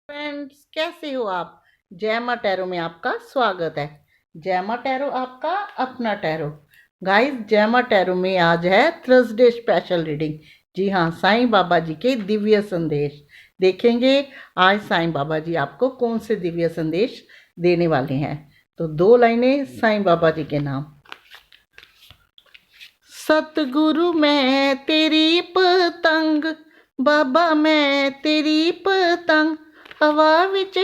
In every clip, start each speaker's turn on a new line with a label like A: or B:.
A: Friends, कैसे हो आप। जय मां टैरो में आपका स्वागत है। जय मां टैरो आपका अपना टैरो। गाइस, जय मां टैरो में आज है थर्सडे स्पेशल रीडिंग। जी हाँ, साईं बाबा जी के दिव्य संदेश देखेंगे। आज साईं बाबा जी आपको कौन से दिव्य संदेश देने वाले हैं। तो दो लाइनें साईं बाबा जी के नाम। सतगुरु मैं तेरी पतंग, बाबा मैं तेरी पतंग, हवा विच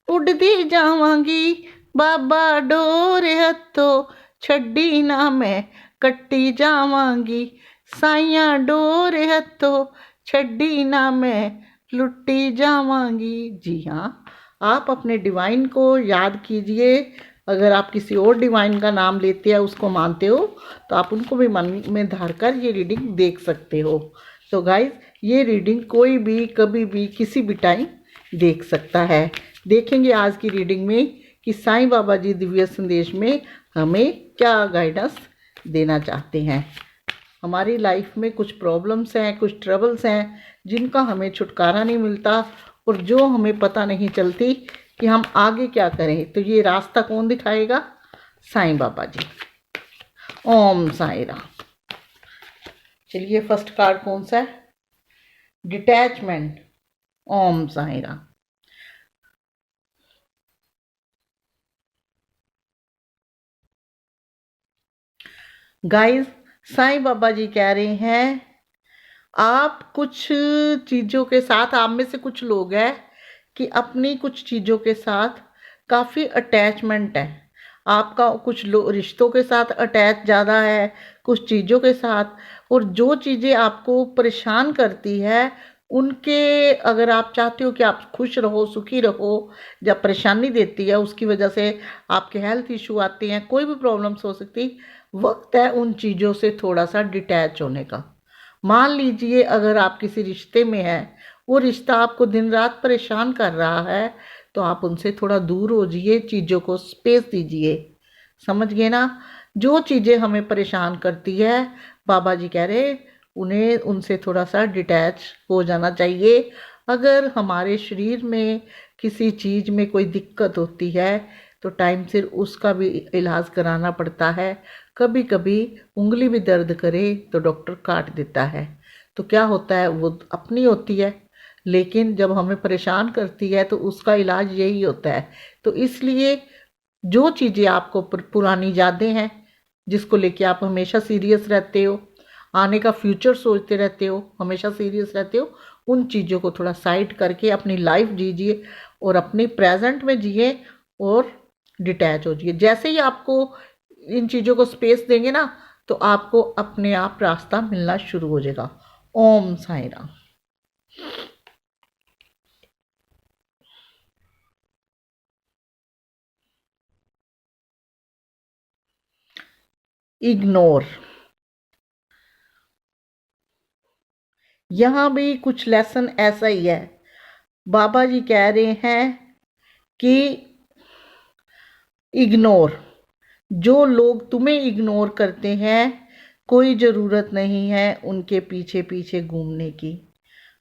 A: उड़दी जावांगी, बाबा डोर हथों छड्डी ना मैं कट्टी जावांगी, साइयां डोर हथों छड्डी ना मैं लुट्टी जावांगी। जी हाँ, आप अपने डिवाइन को याद कीजिए। अगर आप किसी और डिवाइन का नाम लेते हैं, उसको मानते हो, तो आप उनको भी मन में धार कर ये रीडिंग देख सकते हो। तो गाइज, ये रीडिंग कोई भी कभी भी किसी भी टाइम देख सकता है। देखेंगे आज की रीडिंग में कि साईं बाबा जी दिव्य संदेश में हमें क्या गाइडेंस देना चाहते हैं। हमारी लाइफ में कुछ प्रॉब्लम्स हैं, कुछ ट्रबल्स हैं जिनका हमें छुटकारा नहीं मिलता, और जो हमें पता नहीं चलती कि हम आगे क्या करें। तो ये रास्ता कौन दिखाएगा? साईं बाबा जी। ओम साईं राम। चलिए, फर्स्ट कार्ड कौन सा है? डिटैचमेंट। ओम साईं राम। गाइस, साईं बाबा जी कह रहे हैं आप कुछ चीज़ों के साथ, आप में से कुछ लोग हैं कि अपनी कुछ चीज़ों के साथ काफ़ी अटैचमेंट है। आपका कुछ रिश्तों के साथ अटैच ज़्यादा है, कुछ चीज़ों के साथ। और जो चीज़ें आपको परेशान करती है, उनके अगर आप चाहते हो कि आप खुश रहो, सुखी रहो, जब परेशानी देती है उसकी वजह से आपके हेल्थ इशू आते हैं, कोई भी प्रॉब्लम्स हो सकती, वक्त है उन चीज़ों से थोड़ा सा डिटैच होने का। मान लीजिए अगर आप किसी रिश्ते में हैं, वो रिश्ता आपको दिन रात परेशान कर रहा है, तो आप उनसे थोड़ा दूर हो जाइए, चीज़ों को स्पेस दीजिए। समझ गए ना? जो चीज़ें हमें परेशान करती है, बाबा जी कह रहे उन्हें उनसे थोड़ा सा डिटैच हो जाना चाहिए। अगर हमारे शरीर में किसी चीज़ में कोई दिक्कत होती है, तो टाइम सिर उसका भी इलाज कराना पड़ता है। कभी कभी उंगली भी दर्द करे तो डॉक्टर काट देता है। तो क्या होता है, वो अपनी होती है, लेकिन जब हमें परेशान करती है तो उसका इलाज यही होता है। तो इसलिए जो चीज़ें आपको पुरानी यादें हैं, जिसको लेके आप हमेशा सीरियस रहते हो, आने का फ्यूचर सोचते रहते हो, हमेशा सीरियस रहते हो, उन चीज़ों को थोड़ा साइड करके अपनी लाइफ जीजिए और अपने प्रेजेंट में जिए और डिटैच हो जाइए। जैसे ही आपको इन चीज़ों को स्पेस देंगे ना, तो आपको अपने आप रास्ता मिलना शुरू हो जाएगा। ओम साईं राम। इग्नोर। यहाँ भी कुछ लेसन ऐसा ही है। बाबा जी कह रहे हैं कि इग्नोर, जो लोग तुम्हें इग्नोर करते हैं, कोई ज़रूरत नहीं है उनके पीछे पीछे घूमने की।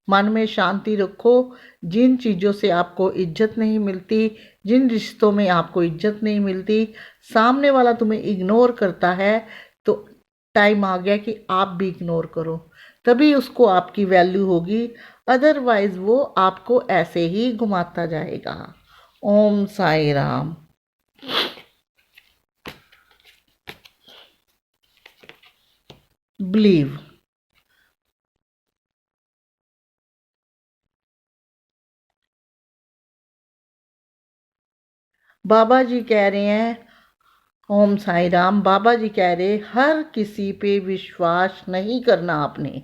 A: मन में शांति रखो। जिन चीज़ों से आपको इज्जत नहीं मिलती, जिन रिश्तों में आपको इज्जत नहीं मिलती, सामने वाला तुम्हें इग्नोर करता है, तो टाइम आ गया कि आप भी इग्नोर करो, तभी उसको आपकी वैल्यू होगी। अदरवाइज वो आपको ऐसे ही घुमाता जाएगा। ओम साई राम। बिलीव। बाबा जी कह रहे हैं, ओम साई राम। बाबा जी कह रहे हर किसी पे विश्वास नहीं करना आपने।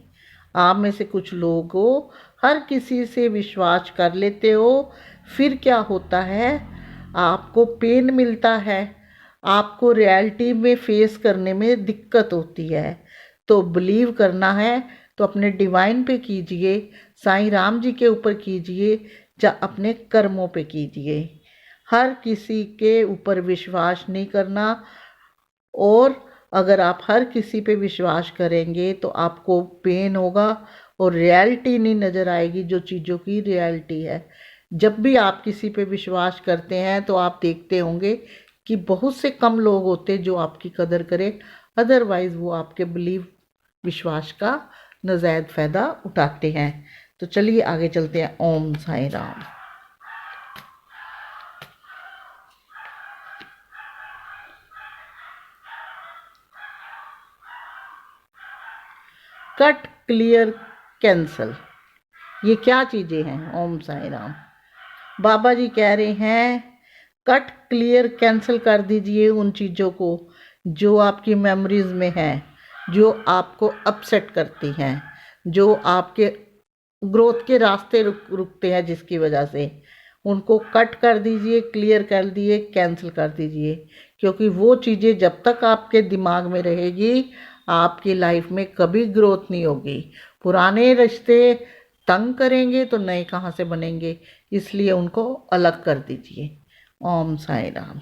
A: आप में से कुछ लोग हो, हर किसी से विश्वास कर लेते हो, फिर क्या होता है, आपको पेन मिलता है, आपको रियलिटी में फेस करने में दिक्कत होती है। तो बिलीव करना है तो अपने डिवाइन पे कीजिए, साईं राम जी के ऊपर कीजिए, या अपने कर्मों पे कीजिए। हर किसी के ऊपर विश्वास नहीं करना। और अगर आप हर किसी पे विश्वास करेंगे तो आपको पेन होगा और रियलिटी नहीं नज़र आएगी, जो चीज़ों की रियलिटी है। जब भी आप किसी पे विश्वास करते हैं तो आप देखते होंगे कि बहुत से कम लोग होते हैं जो आपकी कदर करें, अदरवाइज़ वो आपके विश्वास का नाजायज फ़ायदा उठाते हैं। तो चलिए आगे चलते हैं। Om Sai Ram. Cut, clear, cancel, ये क्या चीज़ें हैं? ओम साईं राम। बाबा जी कह रहे हैं कट, क्लियर, कैंसिल कर दीजिए उन चीज़ों को जो आपकी मेमोरीज में हैं, जो आपको अपसेट करती हैं, जो आपके ग्रोथ के रास्ते रुकते हैं, जिसकी वजह से उनको कट कर दीजिए, क्लियर कर दिए, कैंसिल कर दीजिए। क्योंकि वो चीज़ें जब तक आपके दिमाग में रहेगी आपकी लाइफ में कभी ग्रोथ नहीं होगी। पुराने रिश्ते तंग करेंगे तो नए कहाँ से बनेंगे, इसलिए उनको अलग कर दीजिए। ओम साईं राम।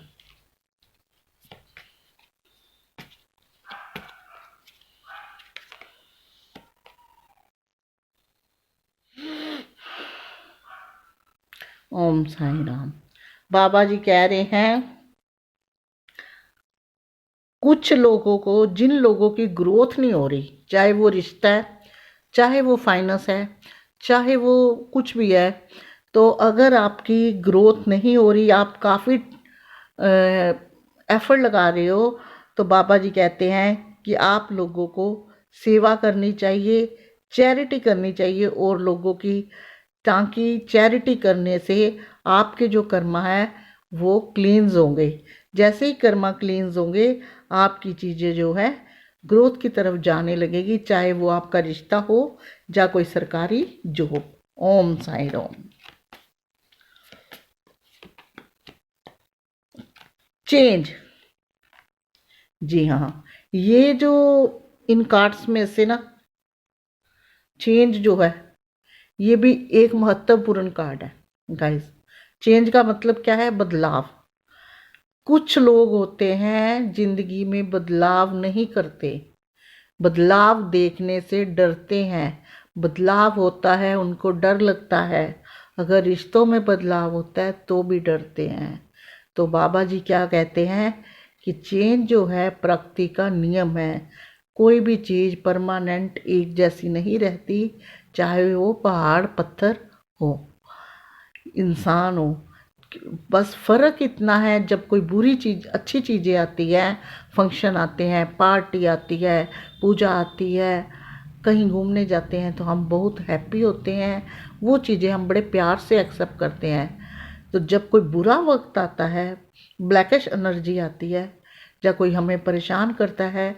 A: ओम साईं राम। बाबा जी कह रहे हैं कुछ लोगों को, जिन लोगों की ग्रोथ नहीं हो रही, चाहे वो रिश्ता है, चाहे वो फाइनेंस है, चाहे वो कुछ भी है, तो अगर आपकी ग्रोथ नहीं हो रही, आप काफ़ी एफर्ट लगा रहे हो, तो बाबा जी कहते हैं कि आप लोगों को सेवा करनी चाहिए, चैरिटी करनी चाहिए और लोगों की, ताकि चैरिटी करने से आपके जो कर्मा है वो क्लींस होंगे। जैसे ही कर्मा क्लींस होंगे आपकी चीज़ें जो है ग्रोथ की तरफ जाने लगेगी, चाहे वो आपका रिश्ता हो या कोई सरकारी जॉब। ओम साईं राम। चेंज, जी हाँ, ये जो इन कार्ड्स में से ना चेंज जो है ये भी एक महत्वपूर्ण कार्ड है गाइस। चेंज का मतलब क्या है? बदलाव। कुछ लोग होते हैं जिंदगी में बदलाव नहीं करते, बदलाव देखने से डरते हैं। बदलाव होता है उनको डर लगता है, अगर रिश्तों में बदलाव होता है तो भी डरते हैं। तो बाबा जी क्या कहते हैं कि चेंज जो है प्रकृति का नियम है। कोई भी चीज़ परमानेंट एक जैसी नहीं रहती, चाहे वो पहाड़ पत्थर हो, इंसान हो। बस फ़र्क इतना है, जब कोई बुरी चीज़, अच्छी चीज़ें आती है, फंक्शन आते हैं, पार्टी आती है, पूजा आती है, कहीं घूमने जाते हैं तो हम बहुत हैप्पी होते हैं, वो चीज़ें हम बड़े प्यार से एक्सेप्ट करते हैं। तो जब कोई बुरा वक्त आता है, ब्लैकिश एनर्जी आती है, या कोई हमें परेशान करता है,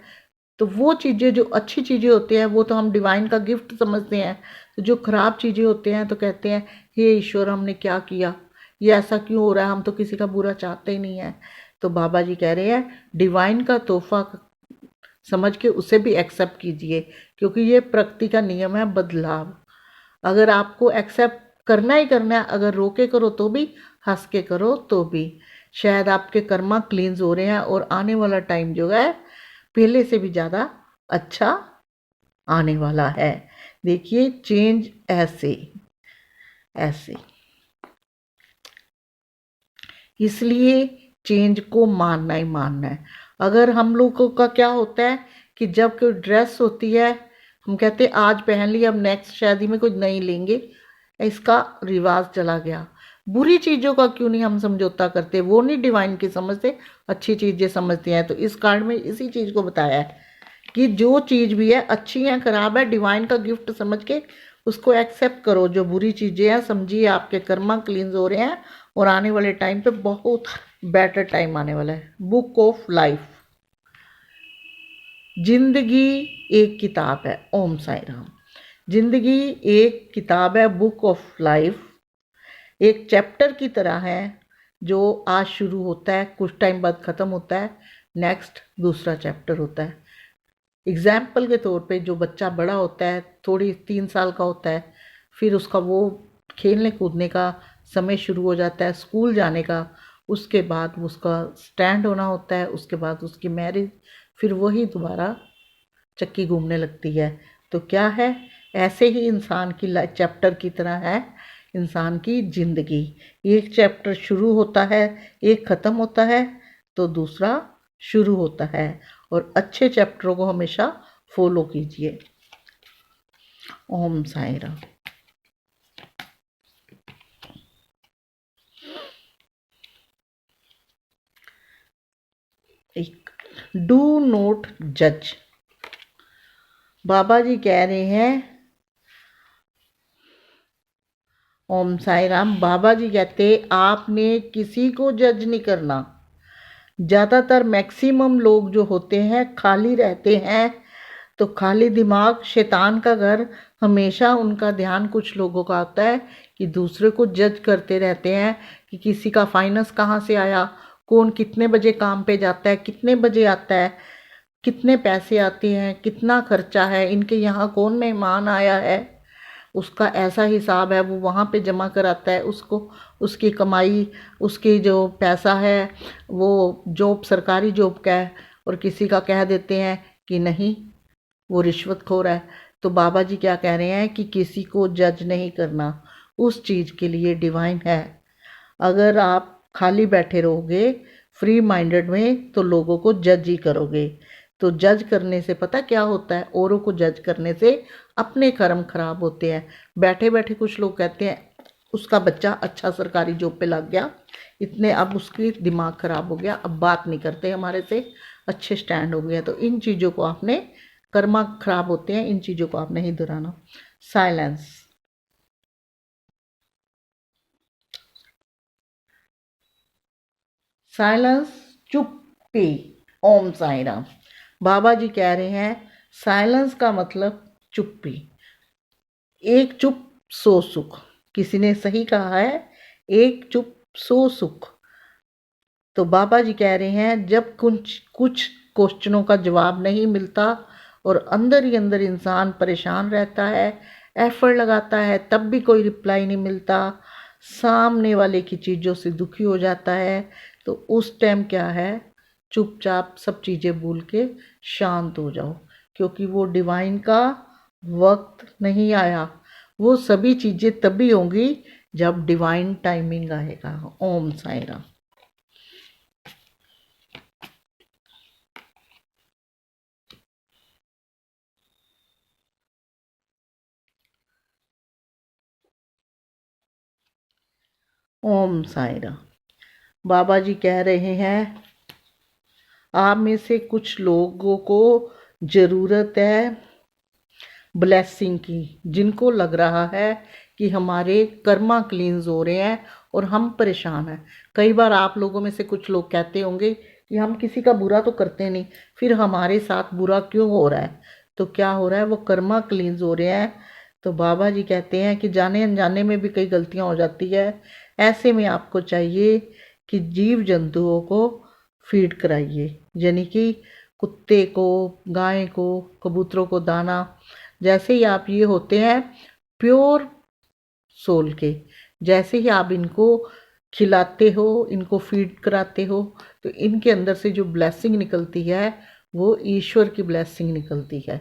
A: तो वो चीज़ें, जो अच्छी चीज़ें होती हैं वो तो हम डिवाइन का गिफ्ट समझते हैं, तो जो ख़राब चीज़ें होती हैं तो कहते हैं हे ईश्वर हमने क्या किया, ये ऐसा क्यों हो रहा है, हम तो किसी का बुरा चाहते ही नहीं है। तो बाबा जी कह रहे हैं डिवाइन का तोहफा समझ के उसे भी एक्सेप्ट कीजिए, क्योंकि ये प्रकृति का नियम है बदलाव। अगर आपको एक्सेप्ट करना ही करना है, अगर रो के करो तो भी, हंस के करो तो भी, शायद आपके कर्मा क्लींस हो रहे हैं और आने वाला टाइम जो है पहले से भी ज़्यादा अच्छा आने वाला है। देखिए चेंज ऐसे ऐसे, इसलिए चेंज को मानना ही मानना है। अगर हम लोगों का क्या होता है कि जब कोई ड्रेस होती है हम कहते हैं आज पहन ली, अब नेक्स्ट शादी में कुछ नहीं लेंगे, इसका रिवाज चला गया। बुरी चीज़ों का क्यों नहीं हम समझौता करते? वो नहीं डिवाइन की समझते, अच्छी चीज़ें समझते हैं। तो इस कार्ड में इसी चीज़ को बताया है कि जो चीज़ भी है, अच्छी है खराब है, डिवाइन का गिफ्ट समझ के उसको एक्सेप्ट करो। जो बुरी चीज़ें हैं समझिए आपके कर्मा क्लींस हो रहे हैं और आने वाले टाइम पे बहुत बेटर टाइम आने वाला है। बुक ऑफ लाइफ, जिंदगी एक किताब है। ओम साईं राम। जिंदगी एक किताब है, बुक ऑफ लाइफ एक चैप्टर की तरह है, जो आज शुरू होता है, कुछ टाइम बाद ख़त्म होता है, नेक्स्ट दूसरा चैप्टर होता है। एग्जाम्पल के तौर पे जो बच्चा बड़ा होता है, थोड़ी 3 साल का होता है, फिर उसका वो खेलने कूदने का समय शुरू हो जाता है, स्कूल जाने का, उसके बाद उसका स्टैंड होना होता है, उसके बाद उसकी मैरिज, फिर वही दोबारा चक्की घूमने लगती है। तो क्या है, ऐसे ही इंसान की चैप्टर की तरह है। इंसान की ज़िंदगी। एक चैप्टर शुरू होता है, एक ख़त्म होता है तो दूसरा शुरू होता है, और अच्छे चैप्टरों को हमेशा फॉलो कीजिए। ओम साई राम। एक, डू नॉट जज। बाबा जी कह रहे हैं, ओम साई राम। बाबा जी कहते आपने किसी को जज नहीं करना। ज़्यादातर मैक्सिमम लोग जो होते हैं खाली रहते हैं, तो खाली दिमाग शैतान का घर। हमेशा उनका ध्यान कुछ लोगों का आता है कि दूसरे को जज करते रहते हैं कि किसी का फाइनेंस कहाँ से आया, कौन कितने बजे काम पे जाता है, कितने बजे आता है, कितने पैसे आते हैं, कितना खर्चा है, इनके यहाँ कौन मेहमान आया है, उसका ऐसा हिसाब है, वो वहाँ पे जमा कराता है, उसको उसकी कमाई, उसकी जो पैसा है वो जॉब सरकारी जॉब का है, और किसी का कह देते हैं कि नहीं वो रिश्वतखोर है। तो बाबा जी क्या कह रहे हैं कि किसी को जज नहीं करना, उस चीज़ के लिए डिवाइन है। अगर आप खाली बैठे रहोगे फ्री माइंडेड में तो लोगों को जज ही करोगे। तो जज करने से पता क्या होता है, औरों को जज करने से अपने कर्म खराब होते हैं। बैठे बैठे कुछ लोग कहते हैं उसका बच्चा अच्छा सरकारी जॉब पे लग गया, इतने अब उसकी दिमाग खराब हो गया, अब बात नहीं करते हमारे से, अच्छे स्टैंड हो गया। तो इन चीज़ों को आपने, कर्मा खराब होते हैं, इन चीज़ों को आप नहीं दोहराना। साइलेंस। साइलेंस, चुप्पी। ओम साई राम। बाबा जी कह रहे हैं साइलेंस का मतलब चुप्पी। एक चुप सो सुख, किसी ने सही कहा है, एक चुप सो सुख। तो बाबा जी कह रहे हैं जब कुछ कुछ क्वेश्चनों का जवाब नहीं मिलता और अंदर ही अंदर इंसान परेशान रहता है, एफर्ट लगाता है, तब भी कोई रिप्लाई नहीं मिलता, सामने वाले की चीज़ों से दुखी हो जाता है, तो उस टाइम क्या है, चुपचाप सब चीज़ें भूल के शांत हो जाओ, क्योंकि वो डिवाइन का वक्त नहीं आया। वो सभी चीज़ें तभी होंगी जब डिवाइन टाइमिंग आएगा। ओम साई राम। ओम साई राम। बाबा जी कह रहे हैं आप में से कुछ लोगों को ज़रूरत है ब्लेसिंग की, जिनको लग रहा है कि हमारे कर्मा क्लींस हो रहे हैं और हम परेशान हैं। कई बार आप लोगों में से कुछ लोग कहते होंगे कि हम किसी का बुरा तो करते नहीं, फिर हमारे साथ बुरा क्यों हो रहा है। तो क्या हो रहा है, वो कर्मा क्लींस हो रहे हैं। तो बाबा जी कहते हैं कि जाने अनजाने में भी कई गलतियां हो जाती है। ऐसे में आपको चाहिए कि जीव जंतुओं को फीड कराइए, यानी कि कुत्ते को, गाय को, कबूतरों को दाना। जैसे ही आप ये होते हैं प्योर सोल के, जैसे ही आप इनको खिलाते हो, इनको फीड कराते हो, तो इनके अंदर से जो ब्लेसिंग निकलती है वो ईश्वर की ब्लेसिंग निकलती है।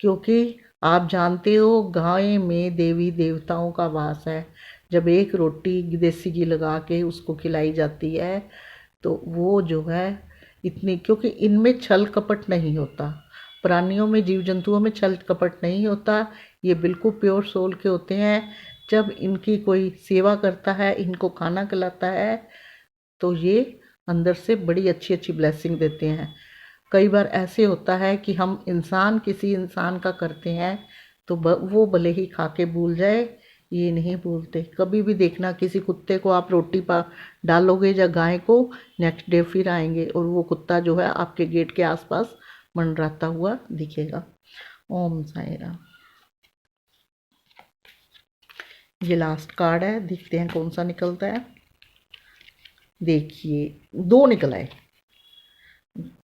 A: क्योंकि आप जानते हो गाय में देवी देवताओं का वास है। जब एक रोटी देसी घी लगा के उसको खिलाई जाती है तो वो जो है इतनी, क्योंकि इनमें छल कपट नहीं होता, प्राणियों में, जीव जंतुओं में छल कपट नहीं होता, ये बिल्कुल प्योर सोल के होते हैं। जब इनकी कोई सेवा करता है, इनको खाना खिलाता है, तो ये अंदर से बड़ी अच्छी अच्छी ब्लेसिंग देते हैं। कई बार ऐसे होता है कि हम इंसान किसी इंसान का करते हैं तो वो भले ही खा के भूल जाए, ये नहीं भूलते। कभी भी देखना किसी कुत्ते को आप रोटी पा डालोगे या गाय को, नेक्स्ट डे फिर आएंगे और वो कुत्ता जो है आपके गेट के आसपास मंडराता हुआ दिखेगा। ओम साई राम। ये लास्ट कार्ड है, देखते हैं कौन सा निकलता है। देखिए 2 निकला है,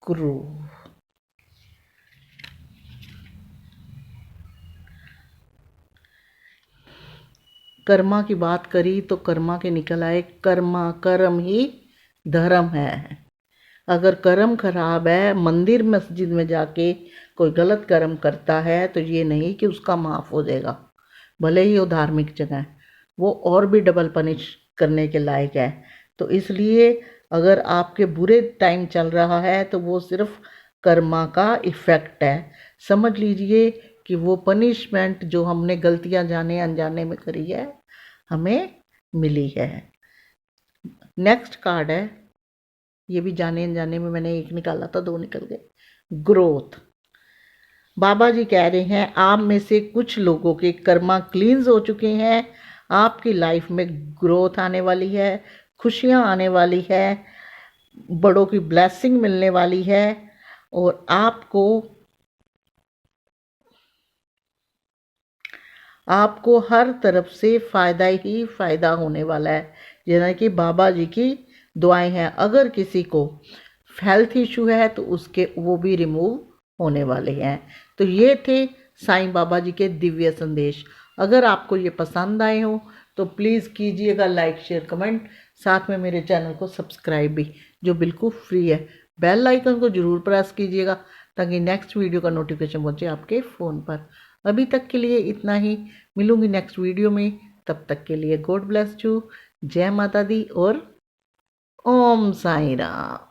A: गुरु। कर्मा की बात करी तो कर्मा के निकल आए, कर्मा, कर्म ही धर्म है। अगर कर्म खराब है, मंदिर मस्जिद में जाके कोई गलत कर्म करता है तो ये नहीं कि उसका माफ़ हो जाएगा, भले ही वो धार्मिक जगह है। वो और भी डबल पनिश करने के लायक है। तो इसलिए अगर आपके बुरे टाइम चल रहा है तो वो सिर्फ कर्मा का इफ़ेक्ट है। समझ लीजिए कि वो पनिशमेंट जो हमने गलतियां जाने अनजाने में करी है हमें मिली है। नेक्स्ट कार्ड है, ये भी जाने अनजाने में मैंने एक निकाला था, दो निकल गए। ग्रोथ। बाबा जी कह रहे हैं आप में से कुछ लोगों के कर्मा क्लींस हो चुके हैं, आपकी लाइफ में ग्रोथ आने वाली है, खुशियां आने वाली है, बड़ों की ब्लेसिंग मिलने वाली है और आपको हर तरफ से फ़ायदा ही फ़ायदा होने वाला है। यानी कि बाबा जी की दुआएं हैं। अगर किसी को हेल्थ इशू है तो उसके वो भी रिमूव होने वाले हैं। तो ये थे साईं बाबा जी के दिव्य संदेश। अगर आपको ये पसंद आए हो तो प्लीज़ कीजिएगा लाइक शेयर कमेंट, साथ में मेरे चैनल को सब्सक्राइब भी, जो बिल्कुल फ्री है। बेल आइकन को ज़रूर प्रेस कीजिएगा ताकि नेक्स्ट वीडियो का नोटिफिकेशन पहुंचे आपके फ़ोन पर। अभी तक के लिए इतना ही, मिलूंगी नेक्स्ट वीडियो में। तब तक के लिए गॉड ब्लेस यू। जय माता दी और ओम साईं राम।